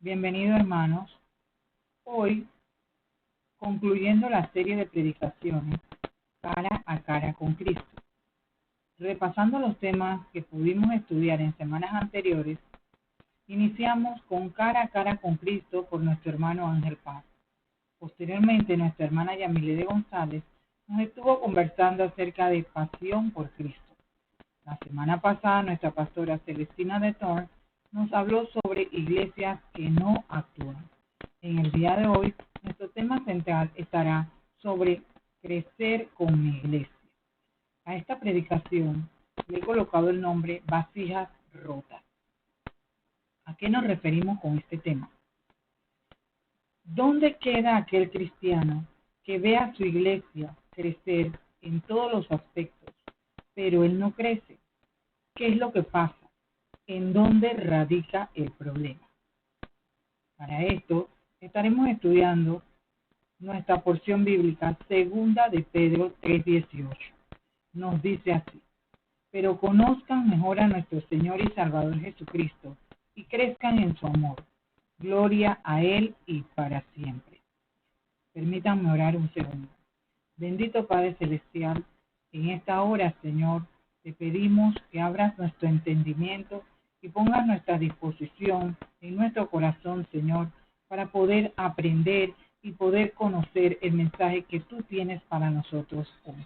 Bienvenidos hermanos. Hoy, concluyendo la serie de predicaciones cara a cara con Cristo, repasando los temas que pudimos estudiar en semanas anteriores, iniciamos con cara a cara con Cristo por nuestro hermano Ángel Paz. Posteriormente, nuestra hermana Yamilede González nos estuvo conversando acerca de pasión por Cristo. La semana pasada, nuestra pastora Celestina de Thorn nos habló sobre iglesias que no actúan. En el día de hoy, nuestro tema central estará sobre crecer con mi iglesia. A esta predicación le he colocado el nombre vasijas rotas. ¿A qué nos referimos con este tema? ¿Dónde queda aquel cristiano que ve a su iglesia crecer en todos los aspectos, pero él no crece? ¿Qué es lo que pasa? ¿En dónde radica el problema? Para esto, estaremos estudiando nuestra porción bíblica, segunda de Pedro 3:18. Nos dice así: pero conozcan mejor a nuestro Señor y Salvador Jesucristo y crezcan en su amor. Gloria a Él y para siempre. Permítanme orar un segundo. Bendito Padre Celestial, en esta hora, Señor, te pedimos que abras nuestro entendimiento y pongas nuestra disposición en nuestro corazón, Señor, para poder aprender y poder conocer el mensaje que tú tienes para nosotros hoy.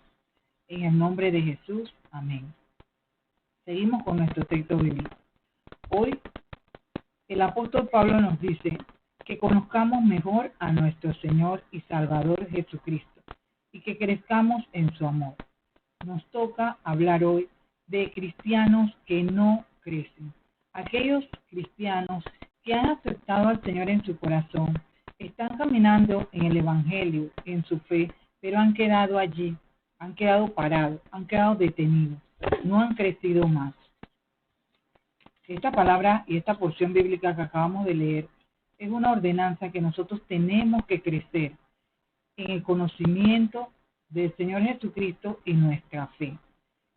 En el nombre de Jesús, amén. Seguimos con nuestro texto bíblico. Hoy, el apóstol Pablo nos dice que conozcamos mejor a nuestro Señor y Salvador Jesucristo y que crezcamos en su amor. Nos toca hablar hoy de cristianos que no crecen. Aquellos cristianos que han aceptado al Señor en su corazón, están caminando en el Evangelio, en su fe, pero han quedado allí, han quedado parados, han quedado detenidos, no han crecido más. Esta palabra y esta porción bíblica que acabamos de leer es una ordenanza que nosotros tenemos que crecer en el conocimiento del Señor Jesucristo y nuestra fe.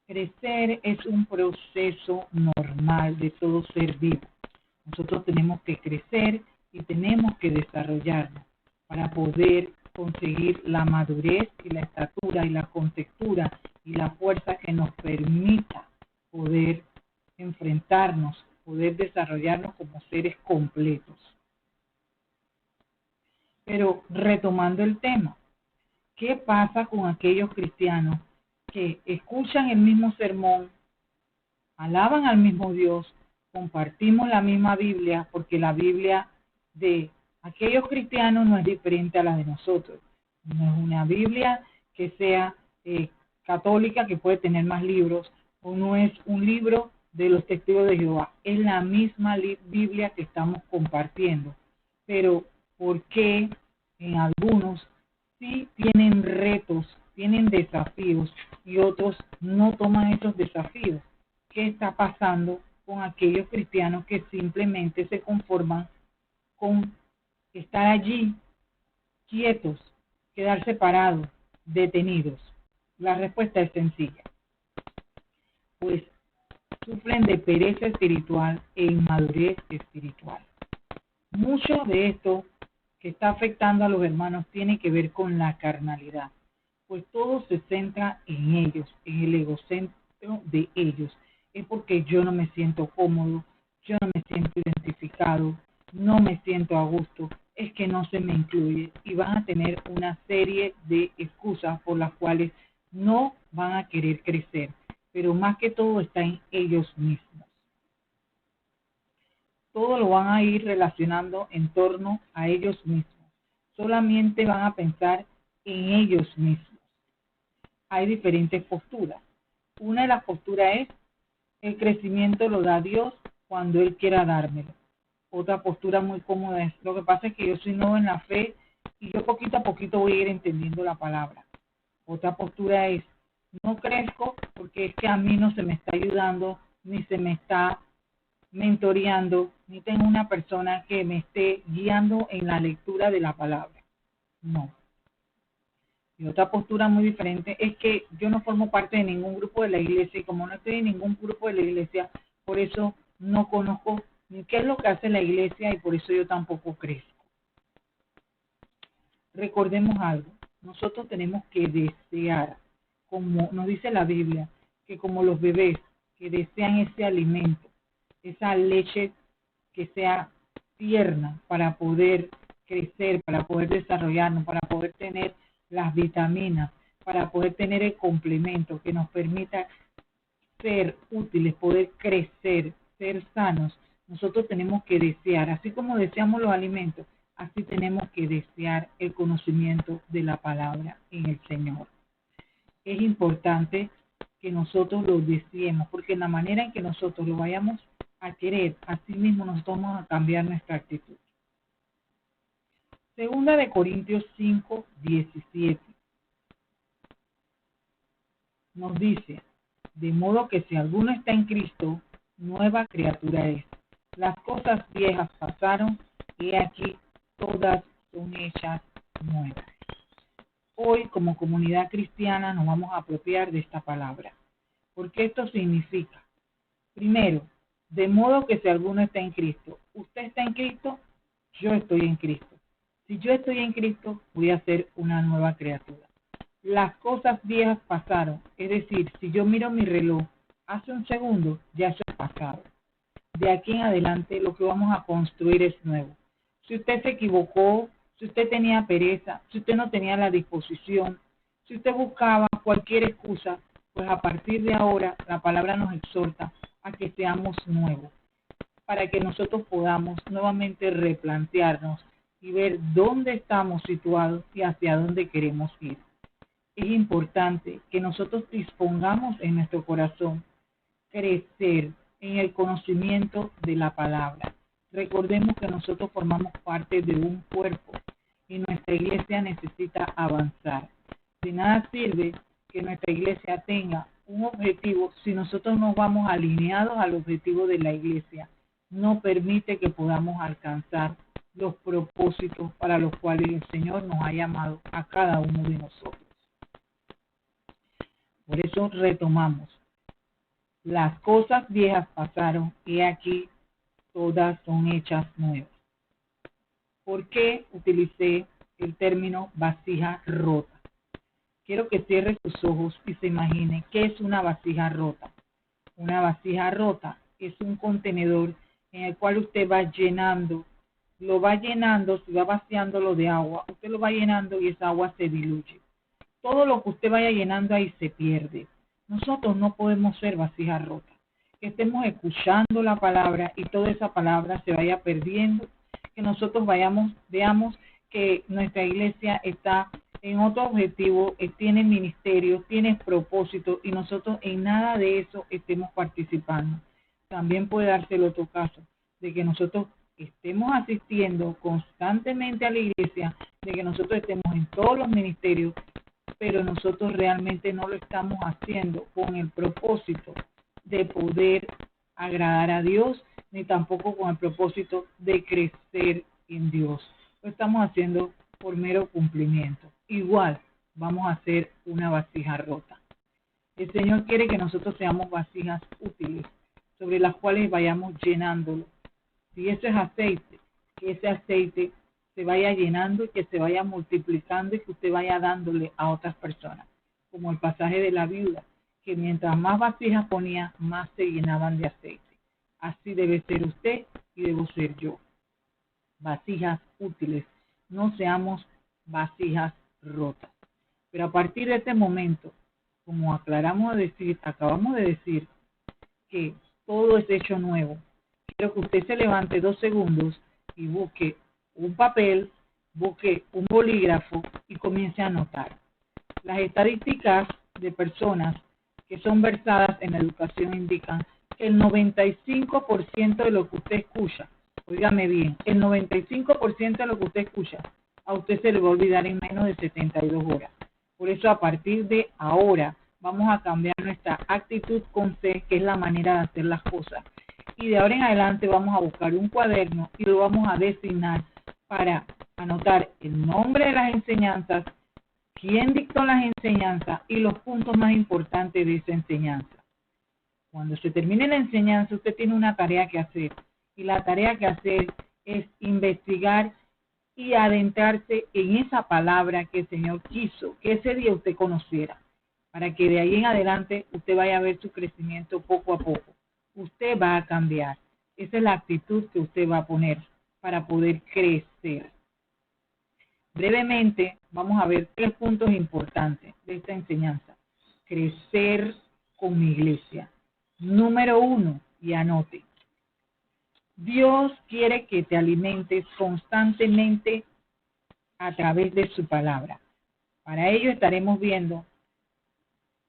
Crecer es un proceso normal de todo ser vivo. Nosotros tenemos que crecer y tenemos que desarrollarnos para poder conseguir la madurez y la estatura y la contextura y la fuerza que nos permita poder enfrentarnos, poder desarrollarnos como seres completos. Pero retomando el tema, ¿qué pasa con aquellos cristianos que escuchan el mismo sermón, alaban al mismo Dios, compartimos la misma Biblia, porque la Biblia de aquellos cristianos no es diferente a la de nosotros? No es una Biblia que sea católica, que puede tener más libros, o no es un libro de los testigos de Jehová. Es la misma Biblia que estamos compartiendo. Pero, ¿por qué en algunos sí tienen retos, tienen desafíos y otros no toman esos desafíos? ¿Qué está pasando con aquellos cristianos que simplemente se conforman con estar allí quietos, quedar separados, detenidos? La respuesta es sencilla. Pues sufren de pereza espiritual e inmadurez espiritual. Mucho de esto que está afectando a los hermanos tiene que ver con la carnalidad, pues todo se centra en ellos, en el egocentro de ellos. Es porque yo no me siento cómodo, yo no me siento identificado, no me siento a gusto, es que no se me incluye, y van a tener una serie de excusas por las cuales no van a querer crecer, pero más que todo está en ellos mismos. Todo lo van a ir relacionando en torno a ellos mismos. Solamente van a pensar en ellos mismos. Hay diferentes posturas. Una de las posturas es: el crecimiento lo da Dios cuando Él quiera dármelo. Otra postura muy cómoda es: lo que pasa es que yo soy nuevo en la fe y yo poquito a poquito voy a ir entendiendo la palabra. Otra postura es: no crezco porque es que a mí no se me está ayudando, ni se me está mentoreando, ni tengo una persona que me esté guiando en la lectura de la palabra. No. Y otra postura muy diferente es que yo no formo parte de ningún grupo de la iglesia, y como no estoy en ningún grupo de la iglesia, por eso no conozco ni qué es lo que hace la iglesia y por eso yo tampoco crezco. Recordemos algo, nosotros tenemos que desear, como nos dice la Biblia, que como los bebés que desean ese alimento, esa leche que sea tierna para poder crecer, para poder desarrollarnos, para poder tener las vitaminas, para poder tener el complemento que nos permita ser útiles, poder crecer, ser sanos. Nosotros tenemos que desear, así como deseamos los alimentos, así tenemos que desear el conocimiento de la palabra en el Señor. Es importante que nosotros lo deseemos, porque en la manera en que nosotros lo vayamos a querer, así mismo nosotros vamos a cambiar nuestra actitud. Segunda de Corintios 5:17 nos dice, de modo que si alguno está en Cristo, nueva criatura es. Las cosas viejas pasaron y aquí todas son hechas nuevas. Hoy, como comunidad cristiana, nos vamos a apropiar de esta palabra, porque esto significa, primero, de modo que si alguno está en Cristo, usted está en Cristo, yo estoy en Cristo. Si yo estoy en Cristo, voy a ser una nueva criatura. Las cosas viejas pasaron, es decir, si yo miro mi reloj hace un segundo, ya eso es pasado. De aquí en adelante lo que vamos a construir es nuevo. Si usted se equivocó, si usted tenía pereza, si usted no tenía la disposición, si usted buscaba cualquier excusa, pues a partir de ahora la palabra nos exhorta a que seamos nuevos, para que nosotros podamos nuevamente replantearnos y ver dónde estamos situados y hacia dónde queremos ir. Es importante que nosotros dispongamos en nuestro corazón crecer en el conocimiento de la palabra. Recordemos que nosotros formamos parte de un cuerpo y nuestra iglesia necesita avanzar. De nada sirve que nuestra iglesia tenga un objetivo si nosotros no vamos alineados al objetivo de la iglesia. No permite que podamos alcanzar los propósitos para los cuales el Señor nos ha llamado a cada uno de nosotros. Por eso retomamos. Las cosas viejas pasaron y aquí todas son hechas nuevas. ¿Por qué utilicé el término vasija rota? Quiero que cierre sus ojos y se imagine qué es una vasija rota. Una vasija rota es un contenedor en el cual usted va llenando, lo va llenando, se va vaciándolo de agua, usted lo va llenando y esa agua se diluye. Todo lo que usted vaya llenando ahí se pierde. Nosotros no podemos ser vasijas rotas. Que estemos escuchando la palabra y toda esa palabra se vaya perdiendo. Que nosotros veamos que nuestra iglesia está en otro objetivo, tiene ministerio, tiene propósito y nosotros en nada de eso estemos participando. También puede darse el otro caso, de que nosotros estemos asistiendo constantemente a la iglesia, de que nosotros estemos en todos los ministerios, pero nosotros realmente no lo estamos haciendo con el propósito de poder agradar a Dios, ni tampoco con el propósito de crecer en Dios. Lo estamos haciendo por mero cumplimiento. Igual vamos a hacer una vasija rota. El Señor quiere que nosotros seamos vasijas útiles, sobre las cuales vayamos llenándolo. Si eso es aceite, que ese aceite se vaya llenando y que se vaya multiplicando y que usted vaya dándole a otras personas. Como el pasaje de la viuda, que mientras más vasijas ponía, más se llenaban de aceite. Así debe ser usted y debo ser yo. Vasijas útiles, no seamos vasijas rotas. Pero a partir de este momento, como acabamos de decir que todo es hecho nuevo, quiero que usted se levante 2 segundos y busque un papel, busque un bolígrafo y comience a anotar. Las estadísticas de personas que son versadas en la educación indican que el 95% de lo que usted escucha, óigame bien, el 95% de lo que usted escucha, a usted se le va a olvidar en menos de 72 horas. Por eso a partir de ahora vamos a cambiar nuestra actitud con C, que es la manera de hacer las cosas. Y de ahora en adelante vamos a buscar un cuaderno y lo vamos a designar para anotar el nombre de las enseñanzas, quién dictó las enseñanzas y los puntos más importantes de esa enseñanza. Cuando se termine la enseñanza, usted tiene una tarea que hacer Y la tarea que hacer es investigar y adentrarse en esa palabra que el Señor quiso que ese día usted conociera, para que de ahí en adelante usted vaya a ver su crecimiento poco a poco. Usted va a cambiar. Esa es la actitud que usted va a poner para poder crecer. Brevemente, vamos a ver 3 puntos importantes de esta enseñanza. Crecer con mi iglesia. Número 1, y anote. Dios quiere que te alimentes constantemente a través de su palabra. Para ello estaremos viendo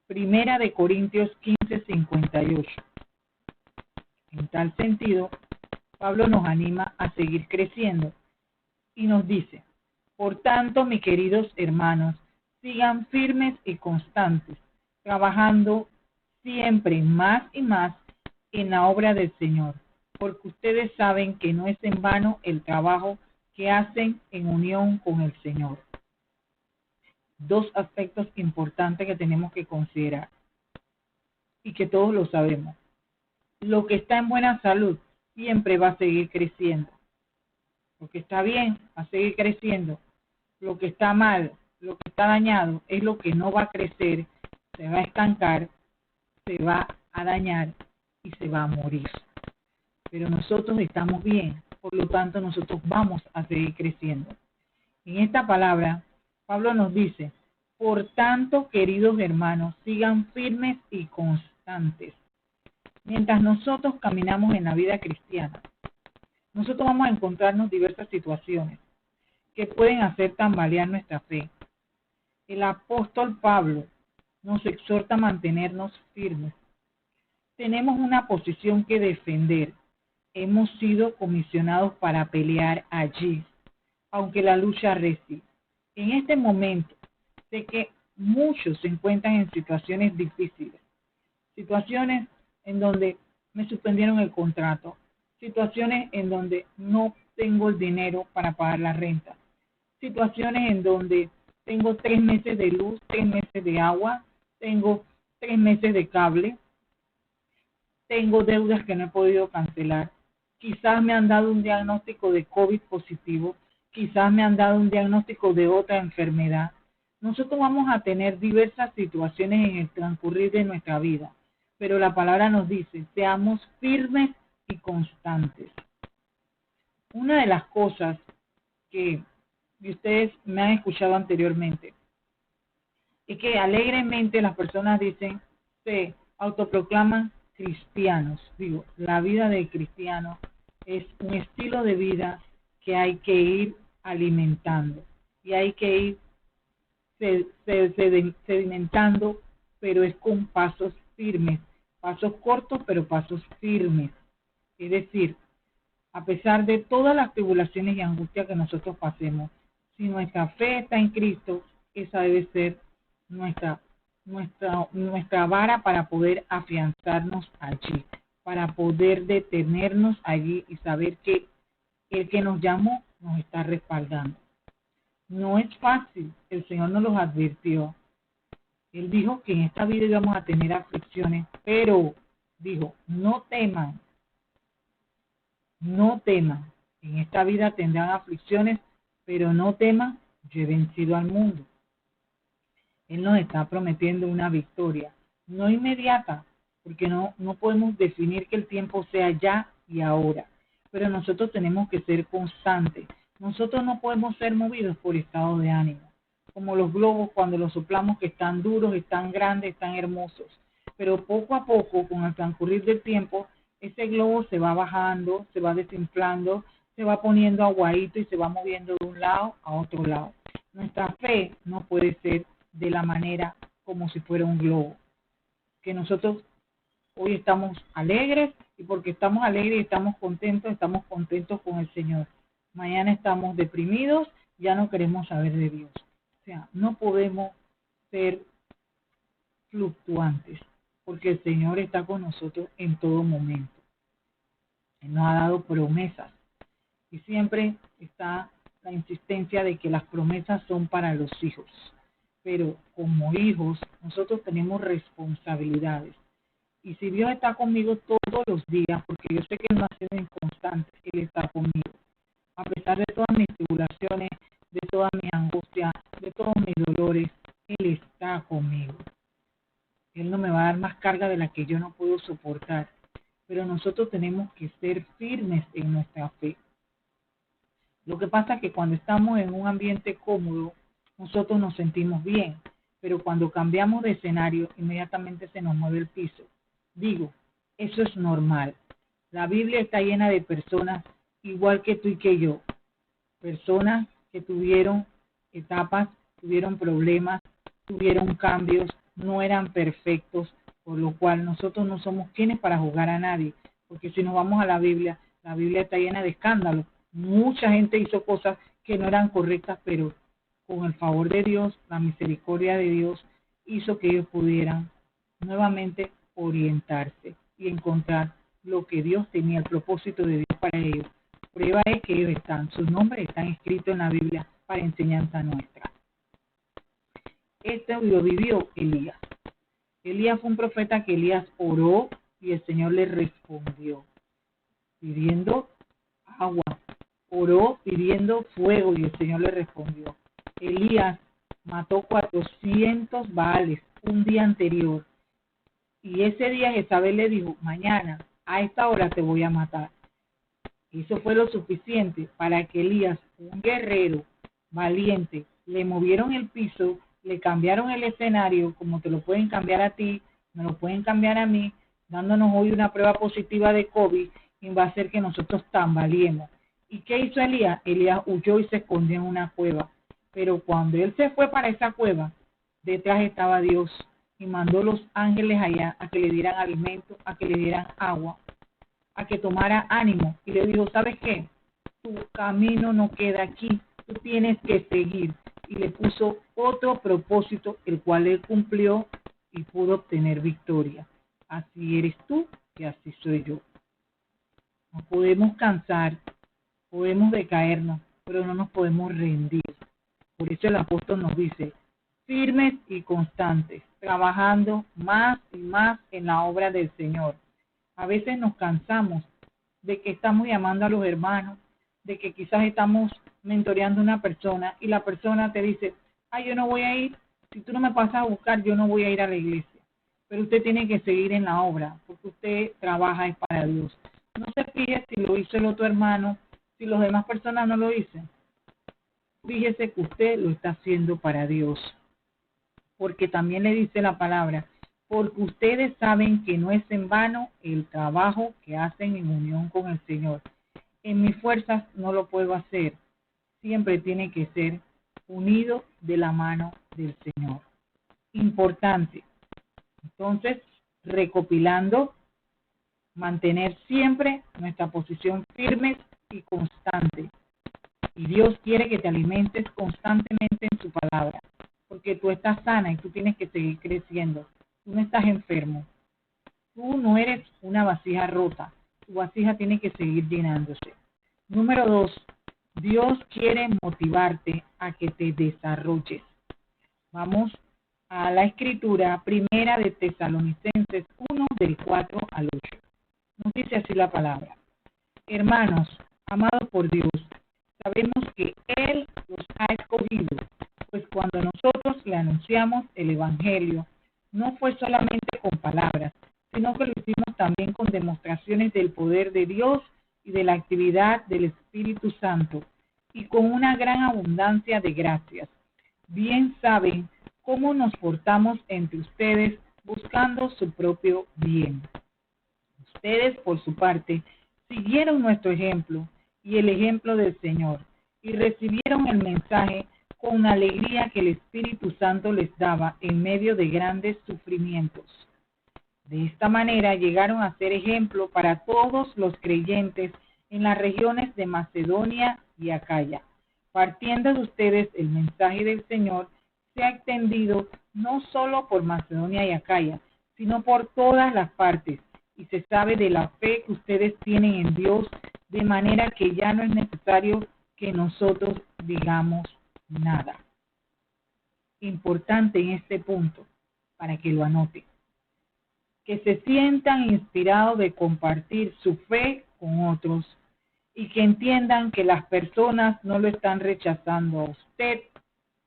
1 de Corintios 15:58. En tal sentido, Pablo nos anima a seguir creciendo y nos dice: por tanto, mis queridos hermanos, sigan firmes y constantes, trabajando siempre más y más en la obra del Señor, porque ustedes saben que no es en vano el trabajo que hacen en unión con el Señor. 2 aspectos importantes que tenemos que considerar y que todos lo sabemos. Lo que está en buena salud siempre va a seguir creciendo. Lo que está bien va a seguir creciendo. Lo que está mal, lo que está dañado, es lo que no va a crecer, se va a estancar, se va a dañar y se va a morir. Pero nosotros estamos bien, por lo tanto nosotros vamos a seguir creciendo. En esta palabra, Pablo nos dice: por tanto, queridos hermanos, sigan firmes y constantes. Mientras nosotros caminamos en la vida cristiana, nosotros vamos a encontrarnos diversas situaciones que pueden hacer tambalear nuestra fe. El apóstol Pablo nos exhorta a mantenernos firmes. Tenemos una posición que defender. Hemos sido comisionados para pelear allí, aunque la lucha resiste. En este momento, sé que muchos se encuentran en situaciones difíciles, situaciones en donde me suspendieron el contrato, situaciones en donde no tengo el dinero para pagar la renta, situaciones en donde tengo 3 meses de luz, 3 meses de agua, tengo 3 meses de cable, tengo deudas que no he podido cancelar. Quizás me han dado un diagnóstico de COVID positivo, quizás me han dado un diagnóstico de otra enfermedad. Nosotros vamos a tener diversas situaciones en el transcurrir de nuestra vida, pero la palabra nos dice: seamos firmes y constantes. Una de las cosas que ustedes me han escuchado anteriormente es que alegremente las personas dicen, se autoproclaman cristianos. Digo, la vida de cristiano es un estilo de vida que hay que ir alimentando y hay que ir sedimentando, pero es con pasos firmes, pasos cortos, pero pasos firmes. Es decir, a pesar de todas las tribulaciones y angustias que nosotros pasemos, si nuestra fe está en Cristo, esa debe ser nuestra vara para poder afianzarnos allí, para poder detenernos allí y saber que el que nos llamó nos está respaldando. No es fácil, el Señor nos los advirtió. Él dijo que en esta vida íbamos a tener aflicciones, pero dijo: no teman, no teman. En esta vida tendrán aflicciones, pero no teman, yo he vencido al mundo. Él nos está prometiendo una victoria, no inmediata, porque no podemos definir que el tiempo sea ya y ahora, pero nosotros tenemos que ser constantes. Nosotros no podemos ser movidos por estado de ánimo, como los globos cuando los soplamos, que están duros, están grandes, están hermosos, pero poco a poco, con el transcurrir del tiempo, ese globo se va bajando, se va desinflando, se va poniendo aguadito y se va moviendo de un lado a otro lado. Nuestra fe no puede ser de la manera como si fuera un globo, que nosotros hoy estamos alegres, y porque estamos alegres y estamos contentos con el Señor. Mañana estamos deprimidos, ya no queremos saber de Dios. O sea, no podemos ser fluctuantes, porque el Señor está con nosotros en todo momento. Él nos ha dado promesas y siempre está la insistencia de que las promesas son para los hijos. Pero como hijos, nosotros tenemos responsabilidades Y si Dios está conmigo todos los días, porque yo sé que Él no ha sido inconstante, Él está conmigo. A pesar de todas mis tribulaciones, de todas mis angustias, de todos mis dolores, Él está conmigo. Él no me va a dar más carga de la que yo no puedo soportar. Pero nosotros tenemos que ser firmes en nuestra fe. Lo que pasa es que cuando estamos en un ambiente cómodo, nosotros nos sentimos bien, pero cuando cambiamos de escenario, inmediatamente se nos mueve el piso. Digo, eso es normal. La Biblia está llena de personas igual que tú y que yo. Personas que tuvieron etapas, tuvieron problemas, tuvieron cambios, no eran perfectos, por lo cual nosotros no somos quienes para juzgar a nadie, porque si nos vamos a la Biblia está llena de escándalos. Mucha gente hizo cosas que no eran correctas, pero con el favor de Dios, la misericordia de Dios, hizo que ellos pudieran nuevamente orientarse y encontrar lo que Dios tenía, el propósito de Dios para ellos. Prueba es que ellos sus nombres están escritos en la Biblia para enseñanza nuestra. Esto lo vivió Elías. Elías fue un profeta que Elías oró y el Señor le respondió pidiendo agua. Oró pidiendo fuego y el Señor le respondió. Elías mató 400 Baales un día anterior y ese día Jezabel le dijo, mañana a esta hora te voy a matar. Eso fue lo suficiente para que Elías, un guerrero valiente, le movieron el piso, le cambiaron el escenario, como te lo pueden cambiar a ti, me lo pueden cambiar a mí, dándonos hoy una prueba positiva de COVID, y va a hacer que nosotros tambaleemos. ¿Y qué hizo Elías? Elías huyó y se escondió en una cueva. Pero cuando él se fue para esa cueva, detrás estaba Dios y mandó los ángeles allá a que le dieran alimento, a que le dieran agua, a que tomara ánimo. Y le dijo, ¿sabes qué? Tu camino no queda aquí, tú tienes que seguir. Y le puso otro propósito, el cual él cumplió y pudo obtener victoria. Así eres tú y así soy yo. No podemos cansar, podemos decaernos, pero no nos podemos rendir. Por eso el apóstol nos dice, firmes y constantes, trabajando más y más en la obra del Señor. A veces nos cansamos de que estamos llamando a los hermanos, de que quizás estamos mentoreando a una persona y la persona te dice, yo no voy a ir, si tú no me pasas a buscar, yo no voy a ir a la iglesia. Pero usted tiene que seguir en la obra, porque usted trabaja es para Dios. No se fije si lo hizo el otro hermano, si las demás personas no lo dicen. Fíjese que usted lo está haciendo para Dios. Porque también le dice la palabra, porque ustedes saben que no es en vano el trabajo que hacen en unión con el Señor. En mis fuerzas no lo puedo hacer. Siempre tiene que ser unido de la mano del Señor. Importante. Entonces, recopilando, mantener siempre nuestra posición firme y constante. Y Dios quiere que te alimentes constantemente en su palabra, porque tú estás sana y tú tienes que seguir creciendo. Tú no estás enfermo. Tú no eres una vasija rota. Tu vasija tiene que seguir llenándose. Número 2, Dios quiere motivarte a que te desarrolles. Vamos a la escritura primera de Tesalonicenses 1, del 4 al 8. Nos dice así la palabra. Hermanos, amados por Dios, sabemos que Él los ha escogido, pues cuando nosotros le anunciamos el Evangelio, no fue solamente con palabras, sino que lo hicimos también con demostraciones del poder de Dios y de la actividad del Espíritu Santo, y con una gran abundancia de gracias. Bien saben cómo nos portamos entre ustedes buscando su propio bien. Ustedes, por su parte, siguieron nuestro ejemplo y el ejemplo del Señor, y recibieron el mensaje con la alegría que el Espíritu Santo les daba en medio de grandes sufrimientos. De esta manera llegaron a ser ejemplo para todos los creyentes en las regiones de Macedonia y Acaya. Partiendo de ustedes, el mensaje del Señor se ha extendido no solo por Macedonia y Acaya, sino por todas las partes, y se sabe de la fe que ustedes tienen en Dios, de manera que ya no es necesario que nosotros digamos nada. Importante en este punto, para que lo anote. que se sientan inspirados de compartir su fe con otros y que entiendan que las personas no lo están rechazando a usted,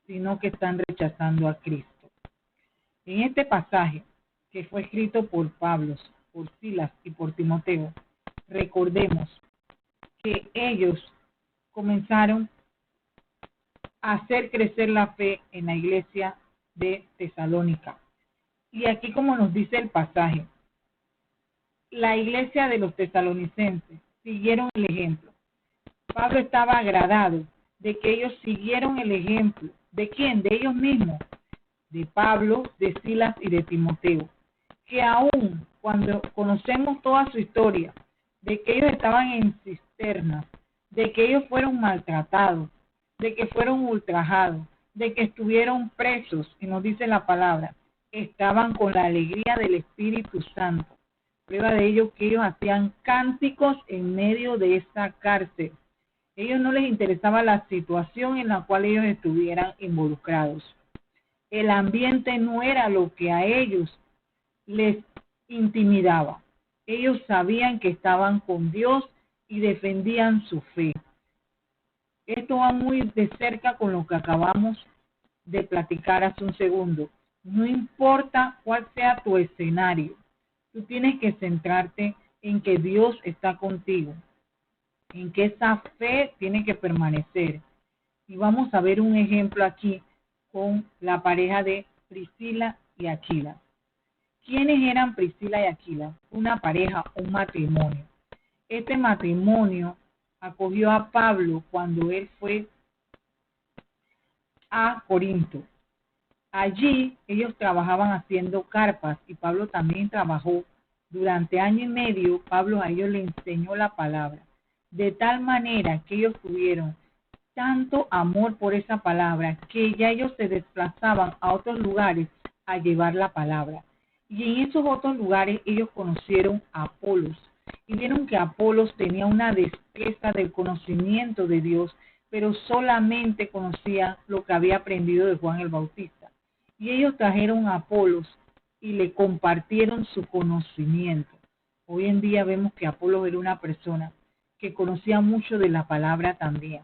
sino que están rechazando a Cristo. En este pasaje, que fue escrito por Pablo, por Silas y por Timoteo, recordemos que ellos comenzaron a hacer crecer la fe en la iglesia de Tesalónica. Y aquí, como nos dice el pasaje, la iglesia de los tesalonicenses siguieron el ejemplo. Pablo estaba agradado de que ellos siguieron el ejemplo. ¿De quién? De ellos mismos, de Pablo, de Silas y de Timoteo. Que aún cuando conocemos toda su historia, de que ellos estaban en cisternas, de que ellos fueron maltratados, de que fueron ultrajados, de que estuvieron presos, y nos dice la palabra, estaban con la alegría del Espíritu Santo. Prueba de ello que ellos hacían cánticos en medio de esa cárcel. Ellos no les interesaba la situación en la cual ellos estuvieran involucrados. El ambiente no era lo que a ellos les intimidaba. Ellos sabían que estaban con Dios y defendían su fe. Esto va muy de cerca con lo que acabamos de platicar hace un segundo. No importa cuál sea tu escenario, tú tienes que centrarte en que Dios está contigo, en que esa fe tiene que permanecer. Y vamos a ver un ejemplo aquí con la pareja de Priscila y Aquila. ¿Quiénes eran Priscila y Aquila? Una pareja, un matrimonio. Este matrimonio acogió a Pablo cuando él fue a Corinto. Allí ellos trabajaban haciendo carpas y Pablo también trabajó. Durante año y medio, Pablo a ellos le enseñó la palabra, de tal manera que ellos tuvieron tanto amor por esa palabra que ya ellos se desplazaban a otros lugares a llevar la palabra. Y en esos otros lugares ellos conocieron a Apolos y vieron que Apolos tenía una destreza del conocimiento de Dios, pero solamente conocía lo que había aprendido de Juan el Bautista. Y ellos trajeron a Apolos y le compartieron su conocimiento. Hoy en día vemos que Apolos era una persona que conocía mucho de la palabra también,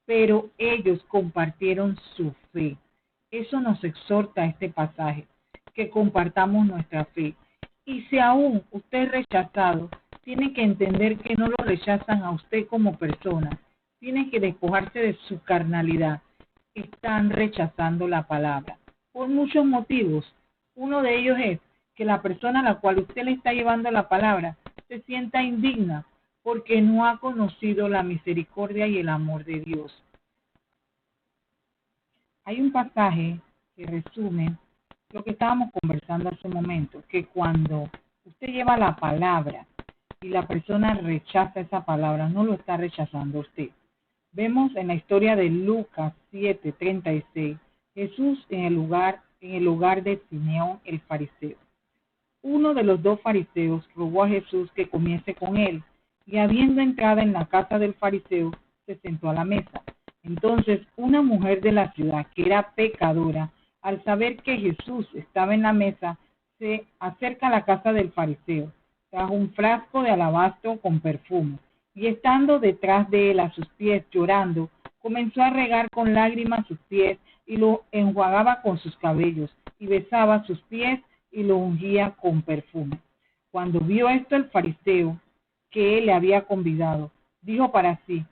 pero ellos compartieron su fe. Eso nos exhorta este pasaje, que compartamos nuestra fe. Y si aún usted es rechazado, tiene que entender que no lo rechazan a usted como persona. Tiene que despojarse de su carnalidad. Están rechazando la palabra por muchos motivos. Uno de ellos es que la persona a la cual usted le está llevando la palabra se sienta indigna porque no ha conocido la misericordia y el amor de Dios. Hay un pasaje que resume lo que estábamos conversando hace un momento, que cuando usted lleva la palabra y la persona rechaza esa palabra, no lo está rechazando usted. Vemos en la historia de Lucas 7:36, Jesús en el hogar de Simeón el fariseo. Uno de los dos fariseos rogó a Jesús que comiese con él, y habiendo entrado en la casa del fariseo, se sentó a la mesa. Entonces una mujer de la ciudad, que era pecadora, al saber que Jesús estaba en la mesa, se acerca a la casa del fariseo, trajo un frasco de alabastro con perfume, y estando detrás de él a sus pies llorando, comenzó a regar con lágrimas sus pies, y lo enjuagaba con sus cabellos, y besaba sus pies, y lo ungía con perfume. Cuando vio esto el fariseo, que él le había convidado, dijo para sí: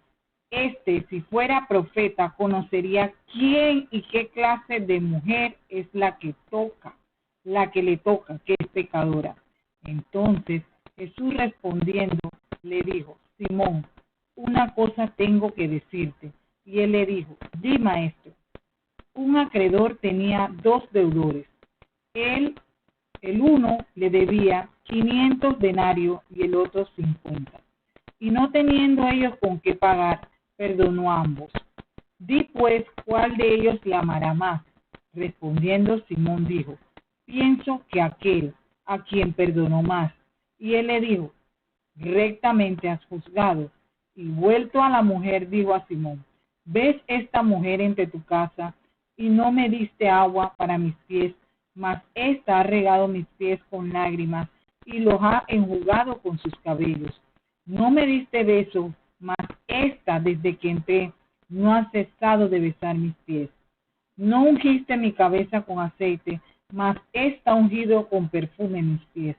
si fuera profeta, conocería quién y qué clase de mujer es la que le toca, que es pecadora. Entonces Jesús respondiendo le dijo: Simón, una cosa tengo que decirte. Y él le dijo: di, maestro. Un acreedor tenía dos deudores. El uno le debía 500 denarios y el otro 50. Y no teniendo ellos con qué pagar, perdonó a ambos. Di pues, ¿cuál de ellos le amará más? Respondiendo Simón dijo: pienso que aquel a quien perdonó más. Y él le dijo: rectamente has juzgado. Y vuelto a la mujer, dijo a Simón: ¿ves esta mujer entre tu casa, y no me diste agua para mis pies, mas ésta ha regado mis pies con lágrimas y los ha enjugado con sus cabellos. No me diste beso, mas ésta desde que entré no ha cesado de besar mis pies. No ungiste mi cabeza con aceite, mas ésta ha ungido con perfume mis pies.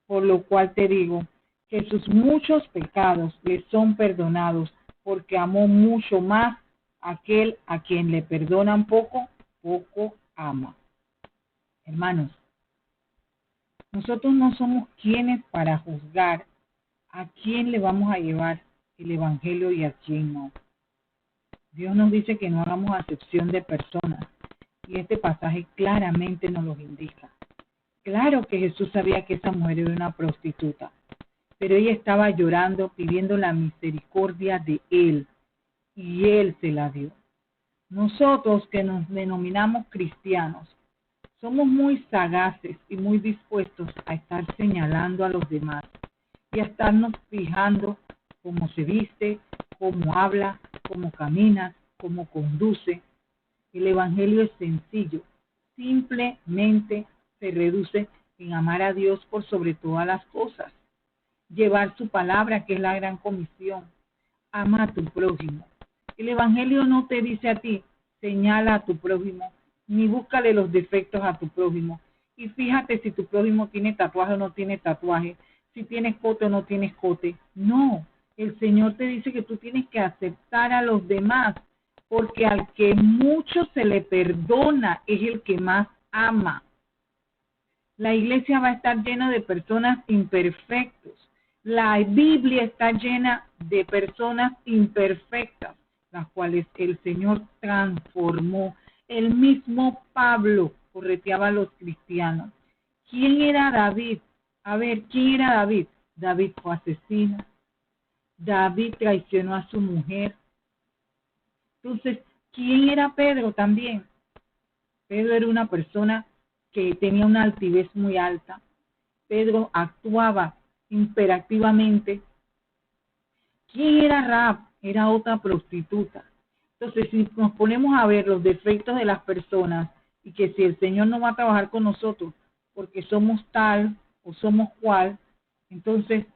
Por lo cual te digo que sus muchos pecados le son perdonados, porque amó mucho más aquel a quien le perdonan poco, poco ama. Hermanos, nosotros no somos quienes para juzgar a quién le vamos a llevar el evangelio y a quién no. Dios nos dice que no hagamos acepción de personas y este pasaje claramente nos lo indica. Claro que Jesús sabía que esa mujer era una prostituta, pero ella estaba llorando pidiendo la misericordia de Él y Él se la dio. Nosotros que nos denominamos cristianos somos muy sagaces y muy dispuestos a estar señalando a los demás y a estarnos fijando cómo se viste, cómo habla, cómo camina, cómo conduce. El evangelio es sencillo, simplemente se reduce en amar a Dios por sobre todas las cosas, llevar su palabra, que es la gran comisión, ama a tu prójimo. El evangelio no te dice a ti, señala a tu prójimo, ni búscale los defectos a tu prójimo, y fíjate si tu prójimo tiene tatuaje o no tiene tatuaje, si tiene escote o no tiene escote. No, el Señor te dice que tú tienes que aceptar a los demás, porque al que mucho se le perdona es el que más ama. La iglesia va a estar llena de personas imperfectos. La Biblia está llena de personas imperfectas, las cuales el Señor transformó. El mismo Pablo correteaba a los cristianos. ¿Quién era David? A ver, ¿quién era David? David fue asesino. David traicionó a su mujer. Entonces, ¿quién era Pedro también? Pedro era una persona que tenía una altivez muy alta. Pedro actuaba imperativamente. ¿Quién era Rahab? Era otra prostituta. Entonces, si nos ponemos a ver los defectos de las personas y que si el Señor no va a trabajar con nosotros porque somos tal o somos cual, entonces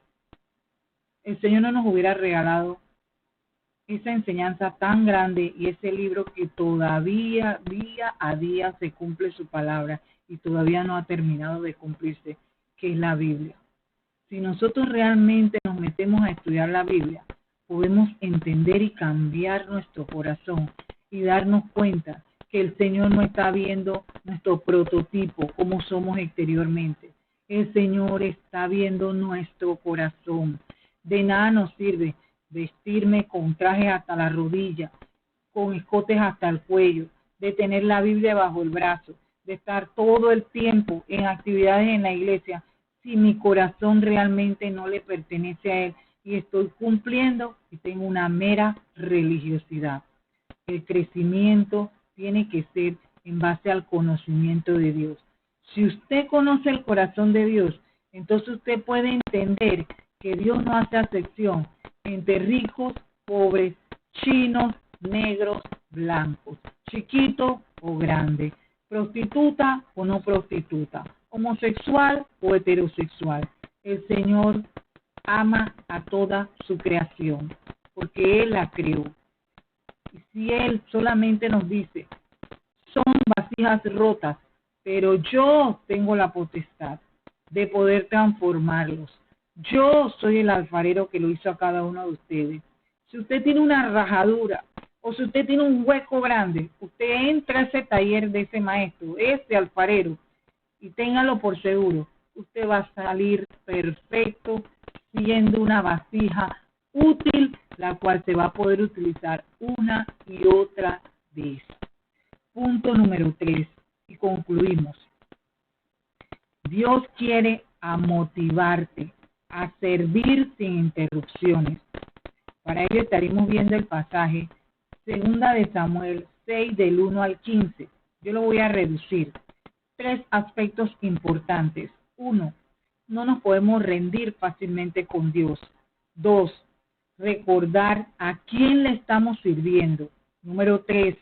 el Señor no nos hubiera regalado esa enseñanza tan grande y ese libro que todavía día a día se cumple su palabra y todavía no ha terminado de cumplirse, que es la Biblia. Si nosotros realmente nos metemos a estudiar la Biblia, podemos entender y cambiar nuestro corazón y darnos cuenta que el Señor no está viendo nuestro prototipo como somos exteriormente. El Señor está viendo nuestro corazón. De nada nos sirve vestirme con trajes hasta la rodilla, con escotes hasta el cuello, de tener la Biblia bajo el brazo, de estar todo el tiempo en actividades en la iglesia, si mi corazón realmente no le pertenece a Él y estoy cumpliendo y tengo una mera religiosidad. El crecimiento tiene que ser en base al conocimiento de Dios. Si usted conoce el corazón de Dios, entonces usted puede entender que Dios no hace acepción entre ricos, pobres, chinos, negros, blancos, chiquito o grande, prostituta o no prostituta, homosexual o heterosexual. El Señor ama a toda su creación, porque Él la creó. Y si Él solamente nos dice, son vasijas rotas, pero yo tengo la potestad de poder transformarlos. Yo soy el alfarero que lo hizo a cada uno de ustedes. Si usted tiene una rajadura o si usted tiene un hueco grande, usted entra a ese taller de ese maestro, ese alfarero, y téngalo por seguro, usted va a salir perfecto siendo una vasija útil, la cual se va a poder utilizar una y otra vez. Punto número 3, y concluimos. Dios quiere motivarte a servir sin interrupciones. Para ello estaremos viendo el pasaje 2 de Samuel 6 del 1 al 15. Yo lo voy a reducir. 3 aspectos importantes. 1, no nos podemos rendir fácilmente con Dios. 2, recordar a quién le estamos sirviendo. Número 3,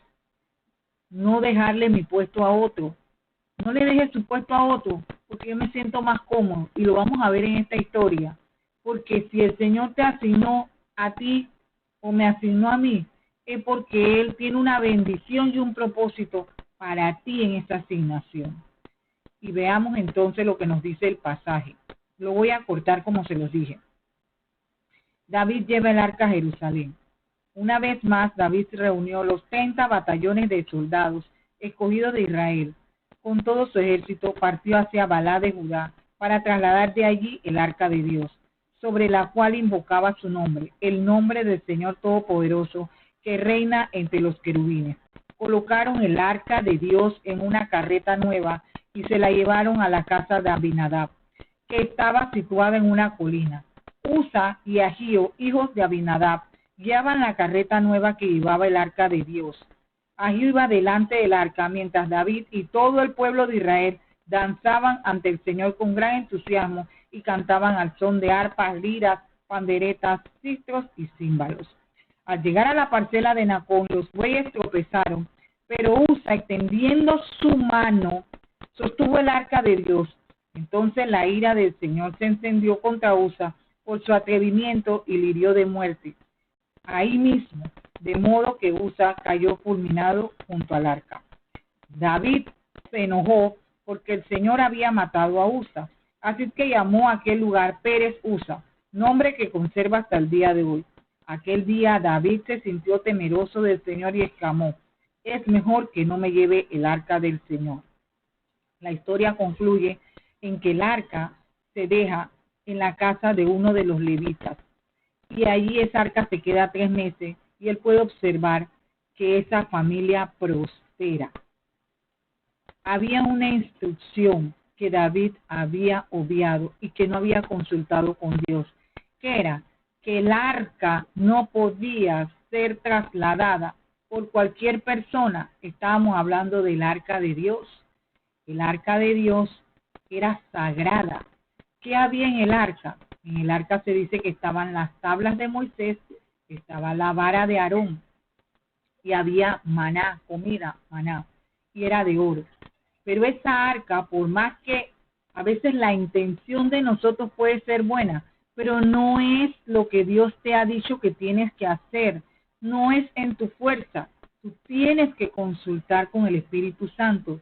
no dejarle mi puesto a otro. No le dejes su puesto a otro, porque yo me siento más cómodo. Y lo vamos a ver en esta historia. Porque si el Señor te asignó a ti o me asignó a mí, es porque Él tiene una bendición y un propósito para ti en esta asignación. Y veamos entonces lo que nos dice el pasaje. Lo voy a cortar como se los dije. David lleva el arca a Jerusalén. Una vez más, David reunió los 30 batallones de soldados escogidos de Israel. Con todo su ejército partió hacia Balá de Judá para trasladar de allí el arca de Dios, sobre la cual invocaba su nombre, el nombre del Señor Todopoderoso, que reina entre los querubines. Colocaron el arca de Dios en una carreta nueva y se la llevaron a la casa de Abinadab, que estaba situada en una colina. Usa y Ahío, hijos de Abinadab, guiaban la carreta nueva que llevaba el arca de Dios. Ahío iba delante del arca, mientras David y todo el pueblo de Israel danzaban ante el Señor con gran entusiasmo y cantaban al son de arpas, liras, panderetas, citros y címbalos. Al llegar a la parcela de Nacón, los bueyes tropezaron, pero Usa, extendiendo su mano, sostuvo el arca de Dios. Entonces la ira del Señor se encendió contra Usa por su atrevimiento y le hirió de muerte ahí mismo, de modo que Usa cayó fulminado junto al arca. David se enojó porque el Señor había matado a Usa, así que llamó a aquel lugar Pérez Usa, nombre que conserva hasta el día de hoy. Aquel día David se sintió temeroso del Señor y exclamó: es mejor que no me lleve el arca del Señor. La historia concluye en que el arca se deja en la casa de uno de los levitas, y allí esa arca se queda 3 meses y él puede observar que esa familia prospera. Había una instrucción que David había obviado y que no había consultado con Dios, que era que el arca no podía ser trasladada por cualquier persona. Estábamos hablando del arca de Dios. El arca de Dios era sagrada. ¿Qué había en el arca? En el arca se dice que estaban las tablas de Moisés, estaba la vara de Aarón y había maná, comida, maná, y era de oro. Pero esa arca, por más que a veces la intención de nosotros puede ser buena, pero no es lo que Dios te ha dicho que tienes que hacer, no es en tu fuerza. Tú tienes que consultar con el Espíritu Santo.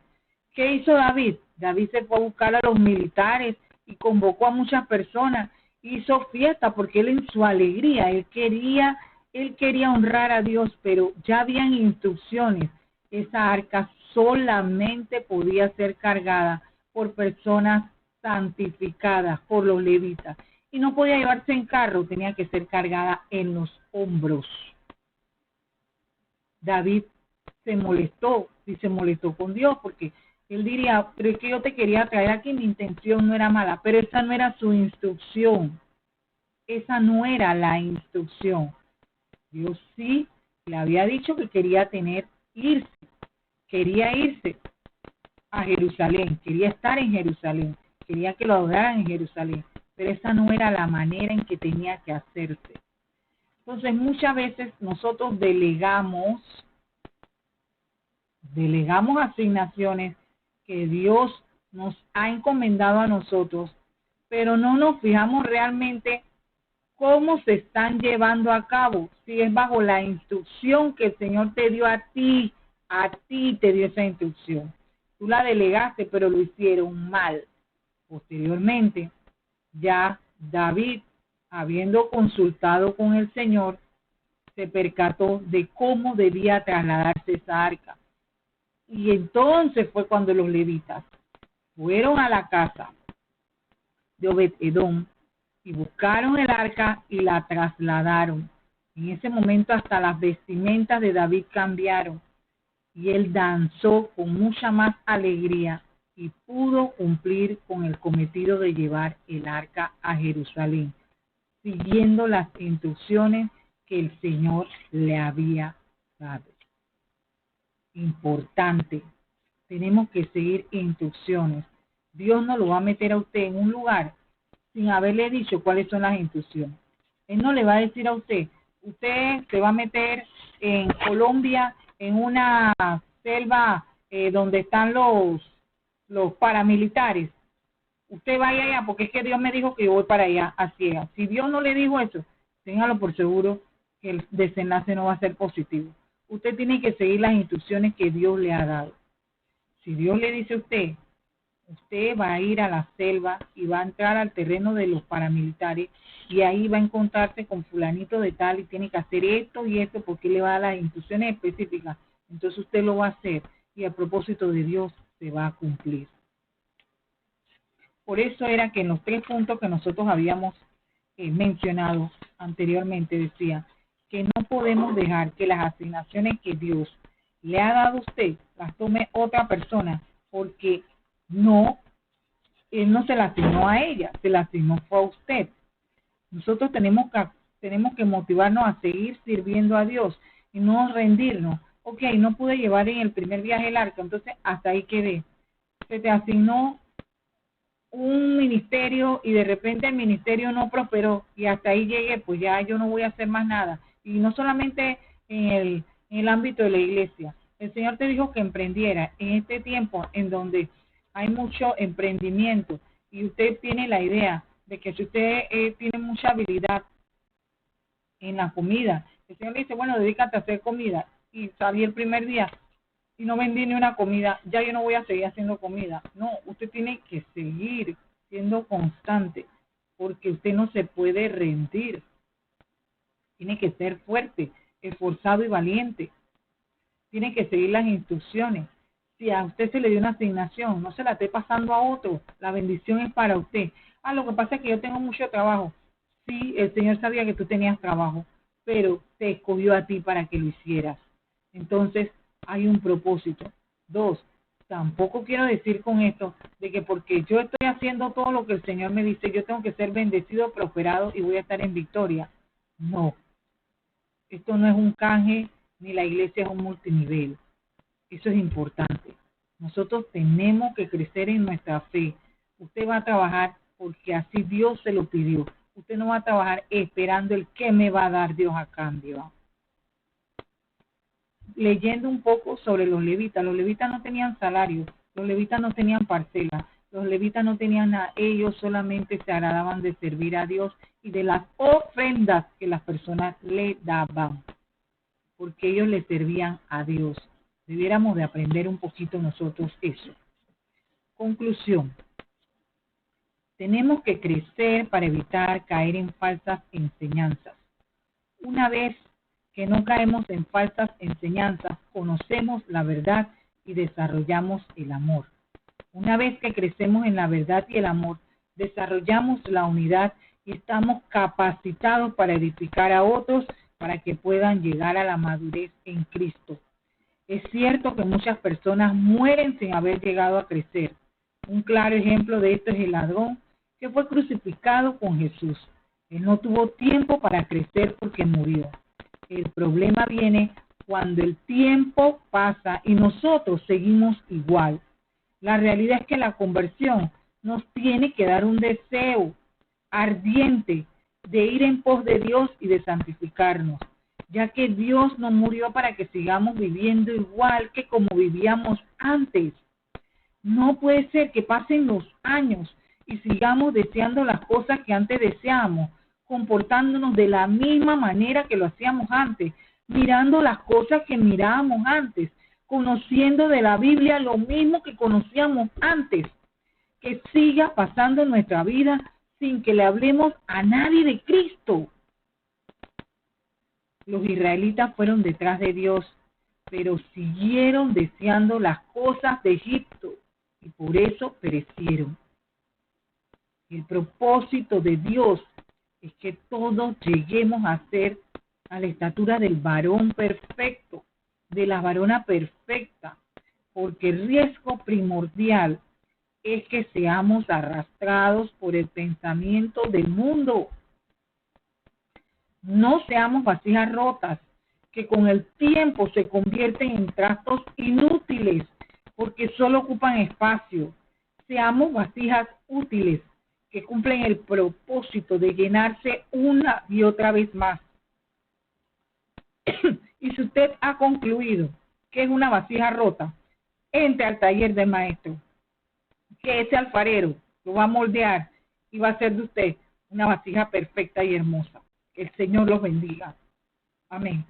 ¿Qué hizo David? David se fue a buscar a los militares y convocó a muchas personas. Hizo fiesta porque él en su alegría, él quería honrar a Dios, pero ya habían instrucciones. Esa arca solamente podía ser cargada por personas santificadas, por los levitas. Y no podía llevarse en carro, tenía que ser cargada en los hombros. David se molestó con Dios porque él diría: pero es que yo te quería traer aquí, mi intención no era mala, pero esa no era su instrucción. Esa no era la instrucción. Dios sí le había dicho que quería irse a Jerusalén, quería estar en Jerusalén, quería que lo adoraran en Jerusalén, pero esa no era la manera en que tenía que hacerse. Entonces muchas veces nosotros delegamos asignaciones que Dios nos ha encomendado a nosotros, pero no nos fijamos realmente cómo se están llevando a cabo, si es bajo la instrucción que el Señor te dio a ti te dio esa instrucción. Tú la delegaste, pero lo hicieron mal. Posteriormente, ya David, habiendo consultado con el Señor, se percató de cómo debía trasladarse esa arca. Y entonces fue cuando los levitas fueron a la casa de Obed-Edom y buscaron el arca y la trasladaron. En ese momento hasta las vestimentas de David cambiaron y él danzó con mucha más alegría y pudo cumplir con el cometido de llevar el arca a Jerusalén, siguiendo las instrucciones que el Señor le había dado. Importante, tenemos que seguir instrucciones. Dios no lo va a meter a usted en un lugar sin haberle dicho cuáles son las instrucciones. Él no le va a decir a usted se va a meter en Colombia en una selva donde están los los paramilitares, usted vaya allá porque es que Dios me dijo que yo voy para allá a ciegas. Si Dios no le dijo eso, téngalo por seguro que el desenlace no va a ser positivo. Usted tiene que seguir las instrucciones que Dios le ha dado. Si Dios le dice a usted, usted va a ir a la selva y va a entrar al terreno de los paramilitares y ahí va a encontrarse con fulanito de tal y tiene que hacer esto y esto porque le va a dar las instrucciones específicas. Entonces usted lo va a hacer y el propósito de Dios se va a cumplir. Por eso era que en los 3 puntos que nosotros habíamos mencionado anteriormente decía que no podemos dejar que las asignaciones que Dios le ha dado a usted las tome otra persona, porque él no se la asignó a ella, se la asignó fue a usted. Nosotros tenemos que motivarnos a seguir sirviendo a Dios y no rendirnos. Ok, no pude llevar en el primer viaje el arca, entonces hasta ahí quedé. Se te asignó un ministerio y de repente el ministerio no prosperó y hasta ahí llegué, pues ya yo no voy a hacer más nada. Y no solamente en el ámbito de la iglesia. El Señor te dijo que emprendiera en este tiempo en donde hay mucho emprendimiento y usted tiene la idea de que si usted tiene mucha habilidad en la comida, el Señor le dice, bueno, dedícate a hacer comida, y salí el primer día y no vendí ni una comida, ya yo no voy a seguir haciendo comida. No, usted tiene que seguir siendo constante, porque usted no se puede rendir. Tiene que ser fuerte, esforzado y valiente. Tiene que seguir las instrucciones. Si a usted se le dio una asignación, no se la esté pasando a otro. La bendición es para usted. Lo que pasa es que yo tengo mucho trabajo. Sí, el Señor sabía que tú tenías trabajo, pero te escogió a ti para que lo hicieras. Entonces, hay un propósito. 2, tampoco quiero decir con esto de que porque yo estoy haciendo todo lo que el Señor me dice, yo tengo que ser bendecido, prosperado y voy a estar en victoria. No, esto no es un canje, ni la iglesia es un multinivel. Eso es importante. Nosotros tenemos que crecer en nuestra fe. Usted va a trabajar porque así Dios se lo pidió. Usted no va a trabajar esperando el qué me va a dar Dios a cambio. Leyendo un poco sobre los levitas no tenían salario, los levitas no tenían parcela, los levitas no tenían nada, ellos solamente se agradaban de servir a Dios y de las ofrendas que las personas le daban, porque ellos le servían a Dios. Debiéramos de aprender un poquito nosotros eso. Conclusión. Tenemos que crecer para evitar caer en falsas enseñanzas. Una vez que no caemos en falsas enseñanzas, conocemos la verdad y desarrollamos el amor. Una vez que crecemos en la verdad y el amor, desarrollamos la unidad y estamos capacitados para edificar a otros para que puedan llegar a la madurez en Cristo. Es cierto que muchas personas mueren sin haber llegado a crecer. Un claro ejemplo de esto es el ladrón que fue crucificado con Jesús. Él no tuvo tiempo para crecer porque murió. El problema viene cuando el tiempo pasa y nosotros seguimos igual. La realidad es que la conversión nos tiene que dar un deseo ardiente de ir en pos de Dios y de santificarnos, ya que Dios no murió para que sigamos viviendo igual que como vivíamos antes. No puede ser que pasen los años y sigamos deseando las cosas que antes deseábamos, comportándonos de la misma manera que lo hacíamos antes, mirando las cosas que mirábamos antes, conociendo de la Biblia lo mismo que conocíamos antes, que siga pasando en nuestra vida sin que le hablemos a nadie de Cristo. Los israelitas fueron detrás de Dios, pero siguieron deseando las cosas de Egipto y por eso perecieron. El propósito de Dios es que todos lleguemos a ser a la estatura del varón perfecto, de la varona perfecta, porque el riesgo primordial es que seamos arrastrados por el pensamiento del mundo. No seamos vasijas rotas, que con el tiempo se convierten en trastos inútiles, porque solo ocupan espacio. Seamos vasijas útiles, que cumplen el propósito de llenarse una y otra vez más. Y si usted ha concluido que es una vasija rota, entre al taller del maestro. que ese alfarero lo va a moldear y va a hacer de usted una vasija perfecta y hermosa. Que el Señor los bendiga. Amén.